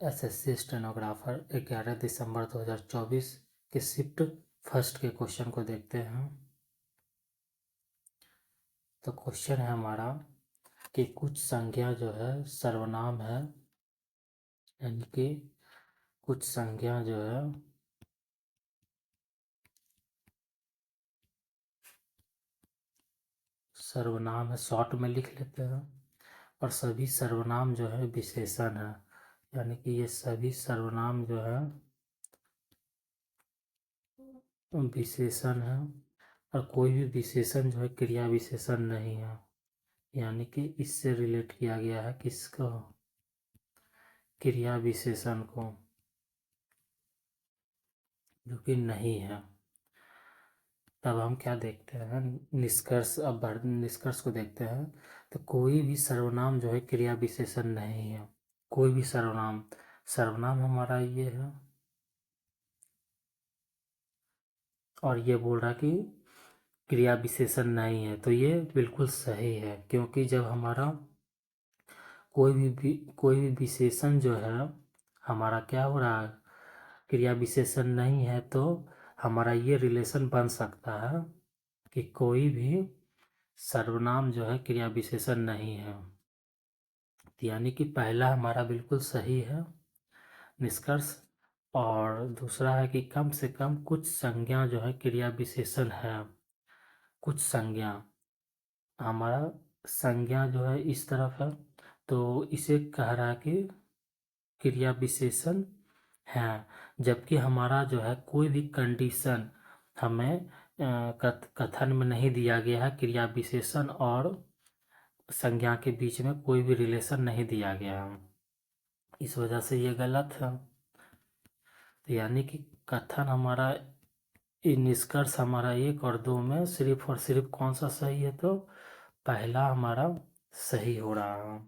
SSC stenographer 11 दिसंबर 2024 के shift first के question को देखते हैं। तो क्वेश्चन है हमारा कि कुछ संज्ञा जो है सर्वनाम है, यानी कि कुछ संज्ञा जो है सर्वनाम है, शॉर्ट में लिख लेते हैं। और सभी सर्वनाम जो है विशेषण है, यानी कि ये सभी सर्वनाम जो है विशेषण है और कोई भी विशेषण जो है क्रिया विशेषण नहीं है, यानी कि इससे रिलेट किया गया है किसको, क्रिया विशेषण को, जो कि नहीं है। तब हम क्या देखते हैं, निष्कर्ष। अब निष्कर्ष को देखते हैं। तो कोई भी सर्वनाम जो है क्रिया विशेषण नहीं है, कोई भी सर्वनाम। सर्वनाम हमारा ये है और ये बोल रहा कि क्रिया विशेषण नहीं है, तो ये बिल्कुल सही है। क्योंकि जब हमारा कोई भी विशेषण जो है हमारा क्या हो रहा है, क्रिया विशेषण नहीं है, तो हमारा ये रिलेशन बन सकता है कि कोई भी सर्वनाम जो है क्रिया विशेषण नहीं है। यानी कि पहला हमारा बिल्कुल सही है निष्कर्ष। और दूसरा है कि कम से कम कुछ संज्ञा जो है क्रिया विशेषण है। कुछ संज्ञा, हमारा संज्ञा जो है इस तरफ है, तो इसे कह रहा है कि क्रिया विशेषण है। जबकि हमारा जो है कोई भी कंडीशन हमें कथन में नहीं दिया गया है, क्रिया विशेषण और संज्ञा के बीच में कोई भी रिलेशन नहीं दिया गया है, इस वजह से ये गलत है। तो यानी कि कथन हमारा, ये निष्कर्ष हमारा 1 और 2 में सिर्फ और सिर्फ कौन सा सही है, तो पहला हमारा सही हो रहा है।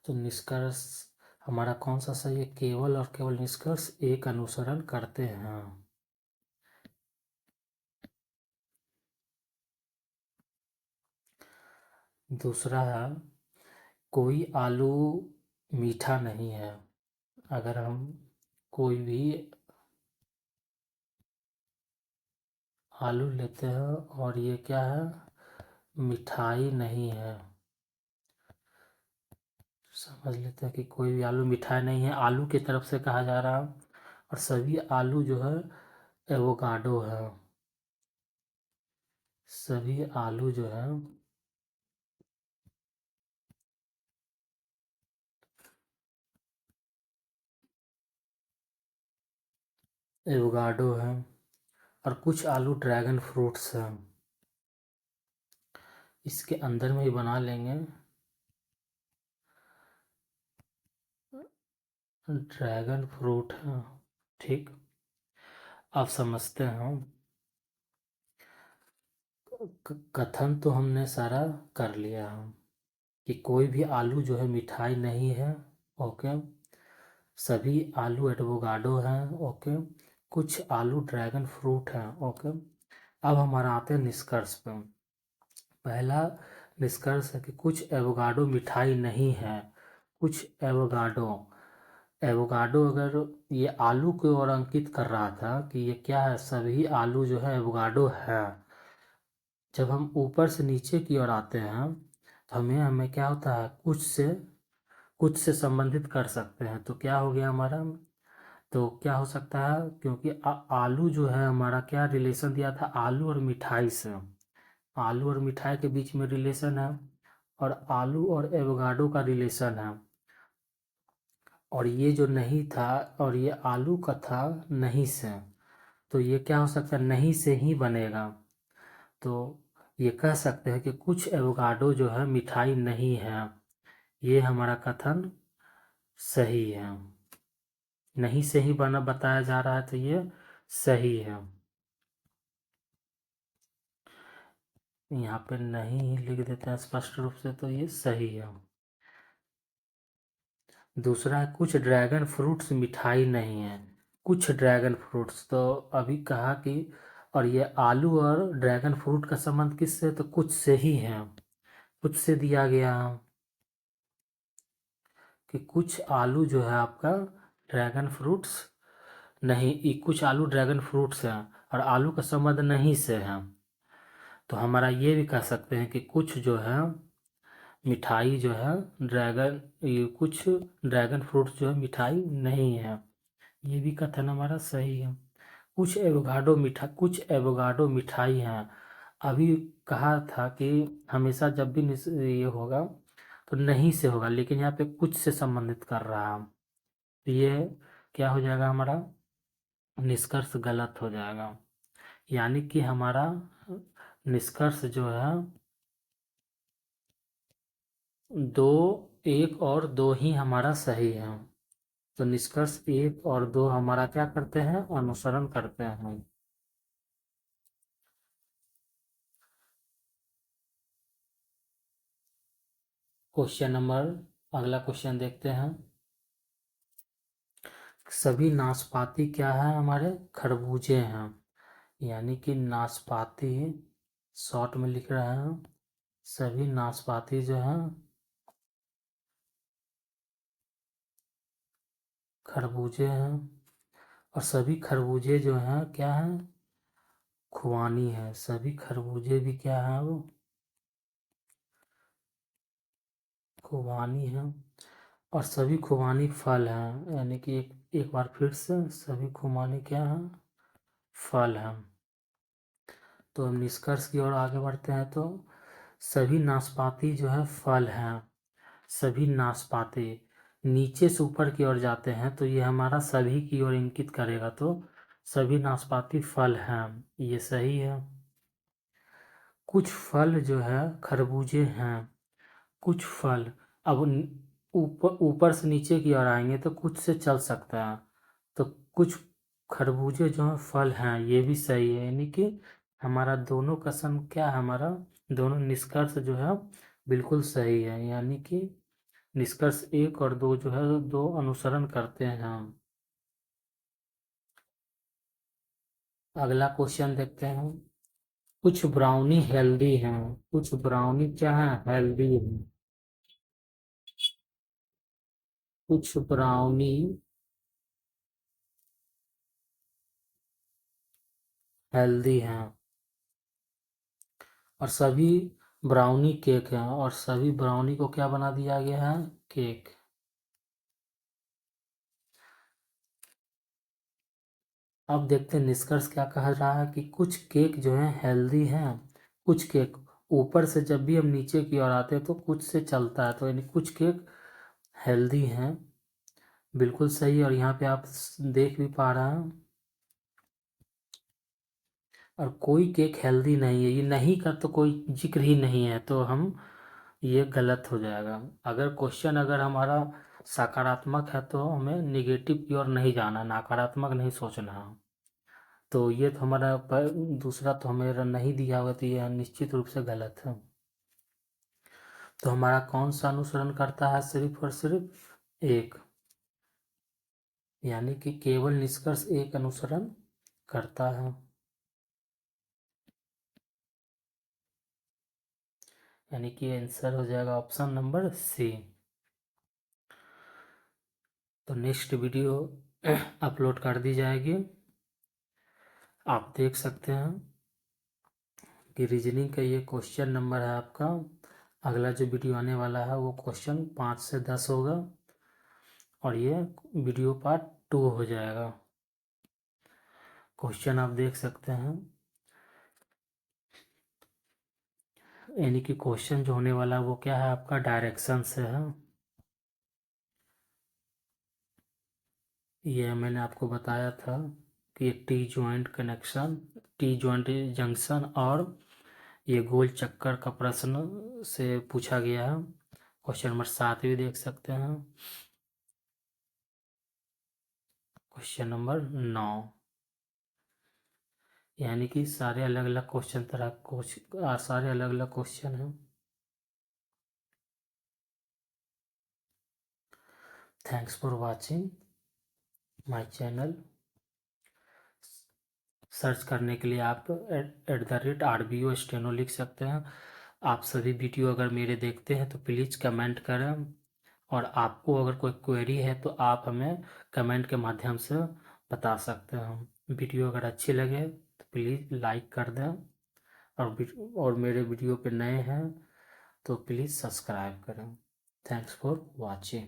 तो निष्कर्ष हमारा कौन सा सही है, केवल और केवल निष्कर्ष एक अनुसरण करते हैं। दूसरा है कोई आलू मीठा नहीं है। अगर हम कोई भी आलू लेते हैं और ये क्या है, मिठाई नहीं है, समझ लेते हैं कि कोई भी आलू मिठाई नहीं है, आलू की तरफ से कहा जा रहा है। और सभी आलू जो है एवोकाडो है, सभी आलू जो है एवोकाडो है। और कुछ आलू ड्रैगन फ्रूट्स हैं, इसके अंदर में ही बना लेंगे। ड्रैगन फ्रूट है, ठीक। अब समझते हैं। कथन तो हमने सारा कर लिया है कि कोई भी आलू जो है मिठाई नहीं है, ओके। सभी आलू एवोकाडो हैं, ओके। कुछ आलू ड्रैगन फ्रूट हैं, ओके। अब हमारा आते हैं निष्कर्ष पे। पहला निष्कर्ष है कि कुछ एवोकाडो मिठाई नहीं है। कुछ एवोकाडो, एवोकाडो अगर ये आलू की ओर अंकित कर रहा था कि ये क्या है, सभी आलू जो है एवोकाडो है। जब हम ऊपर से नीचे की ओर आते हैं तो हमें हमें क्या होता है, कुछ से संबंधित कर सकते हैं। तो क्या हो गया हमारा, तो क्या हो सकता है, क्योंकि आलू जो है हमारा क्या रिलेशन दिया था, आलू और मिठाई से। आलू और मिठाई के बीच में रिलेशन है, और आलू और एवोकाडो का रिलेशन है। और ये जो नहीं था और ये आलू का था नहीं से, तो ये क्या हो सकता है, नहीं से ही बनेगा। तो ये कह सकते हैं कि कुछ एवोकाडो जो है मिठाई नहीं है। ये हमारा कथन सही है, नहीं से ही बना बताया जा रहा है, तो ये सही है। यहाँ पे नहीं लिख देते हैं स्पष्ट रूप से, तो ये सही है। दूसरा है कुछ ड्रैगन फ्रूट्स मिठाई नहीं है। कुछ ड्रैगन फ्रूट्स, तो अभी कहा कि, और ये आलू और ड्रैगन फ्रूट का संबंध किससे, तो कुछ से ही है, कुछ से दिया गया। कि कुछ आलू जो है आपका ड्रैगन फ्रूट्स नहीं, कुछ आलू ड्रैगन फ्रूट्स हैं और आलू का संबंध नहीं से है। तो हमारा ये भी कह सकते हैं कि कुछ जो है मिठाई जो है कुछ ड्रैगन फ्रूट्स जो है मिठाई नहीं है। ये भी कथन हमारा सही है। कुछ एवोगाडो मिठाई हैं। अभी कहा था कि हमेशा जब भी ये होगा तो नहीं से होगा, लेकिन यहाँ पे कुछ से संबंधित कर रहा है, तो ये क्या हो जाएगा, हमारा निष्कर्ष गलत हो जाएगा। यानी कि हमारा निष्कर्ष जो है दो, एक और दो ही हमारा सही है। तो निष्कर्ष एक और दो हमारा क्या करते हैं, अनुसरण करते हैं। क्वेश्चन नंबर, अगला क्वेश्चन देखते हैं। सभी नाशपाती क्या है, हमारे खरबूजे हैं। यानी कि नाशपाती शॉर्ट में लिख रहे हैं, सभी नाशपाती जो है खरबूजे हैं। और सभी खरबूजे जो हैं क्या हैं, खुबानी है। सभी खरबूजे भी क्या है, वो खुबानी है। और सभी खुबानी फल हैं। यानी कि एक बार फिर से सभी खुबानी क्या है, फल हैं। तो हम निष्कर्ष की ओर आगे बढ़ते हैं। तो सभी नाशपाती जो है फल हैं। सभी नाशपाती नीचे से ऊपर की ओर जाते हैं तो ये हमारा सभी की ओर इंगित करेगा। तो सभी नाशपाती फल हैं, ये सही है। कुछ फल जो है खरबूजे हैं। कुछ फल, अब ऊपर ऊपर से नीचे की ओर आएंगे तो कुछ से चल सकता है। तो कुछ खरबूजे जो हैं फल हैं, ये भी सही है। यानी कि हमारा दोनों कथन क्या है, हमारा दोनों निष्कर्ष जो है बिल्कुल सही है। यानी कि निष्कर्ष एक और दो जो है दो अनुसरण करते हैं हम। अगला क्वेश्चन देखते हैं। कुछ ब्राउनी हेल्दी हैं। कुछ ब्राउनी क्या है, हेल्दी है। कुछ ब्राउनी हेल्दी हैं और सभी ब्राउनी केक हैं। और सभी ब्राउनी को क्या बना दिया गया है, केक। अब देखते हैं निष्कर्ष क्या कह रहा है कि कुछ केक जो है हेल्दी हैं। कुछ केक, ऊपर से जब भी हम नीचे की ओर आते हैं तो कुछ से चलता है, तो यानी कुछ केक हेल्दी हैं, बिल्कुल सही। और यहाँ पे आप देख भी पा रहे हैं। और कोई केक हेल्दी नहीं है, ये नहीं का तो कोई जिक्र ही नहीं है, तो हम ये गलत हो जाएगा। अगर क्वेश्चन अगर हमारा सकारात्मक है तो हमें निगेटिव की ओर नहीं जाना, नकारात्मक नहीं सोचना है। तो ये तो हमारा दूसरा तो हमें नहीं दिया हुआ, तो ये निश्चित रूप से गलत है। तो हमारा कौन सा अनुसरण करता है, सिर्फ और सिर्फ एक। यानी कि केवल निष्कर्ष एक अनुसरण करता है। यानी कि आंसर हो जाएगा ऑप्शन नंबर सी। तो नेक्स्ट वीडियो अपलोड कर दी जाएगी। आप देख सकते हैं कि रीजनिंग का ये क्वेश्चन नंबर है आपका। अगला जो वीडियो आने वाला है वो क्वेश्चन 5 से 10 होगा और ये वीडियो पार्ट 2 हो जाएगा। क्वेश्चन आप देख सकते हैं। यानी कि क्वेश्चन जो होने वाला है वो क्या है, आपका डायरेक्शन से है। ये मैंने आपको बताया था कि T joint connection, T joint junction और ये गोल चक्कर का प्रश्न से पूछा गया है। क्वेश्चन नंबर 7 भी देख सकते हैं। Question number 9। यानी कि सारे अलग अलग क्वेश्चन सारे अलग अलग क्वेश्चन हैं। Thanks for watching my channel. Search करने के लिए आप @RBO स्टेनो लिख सकते हैं। आप सभी वीडियो अगर मेरे देखते हैं तो प्लीज़ कमेंट करें और आपको अगर कोई क्वेरी है तो आप हमें कमेंट के माध्यम से बता सकते हैं। वीडियो अगर अच्छी लगे तो प्लीज़ लाइक कर दें, और मेरे वीडियो पे नए हैं तो प्लीज़ सब्सक्राइब करें। Thanks for watching.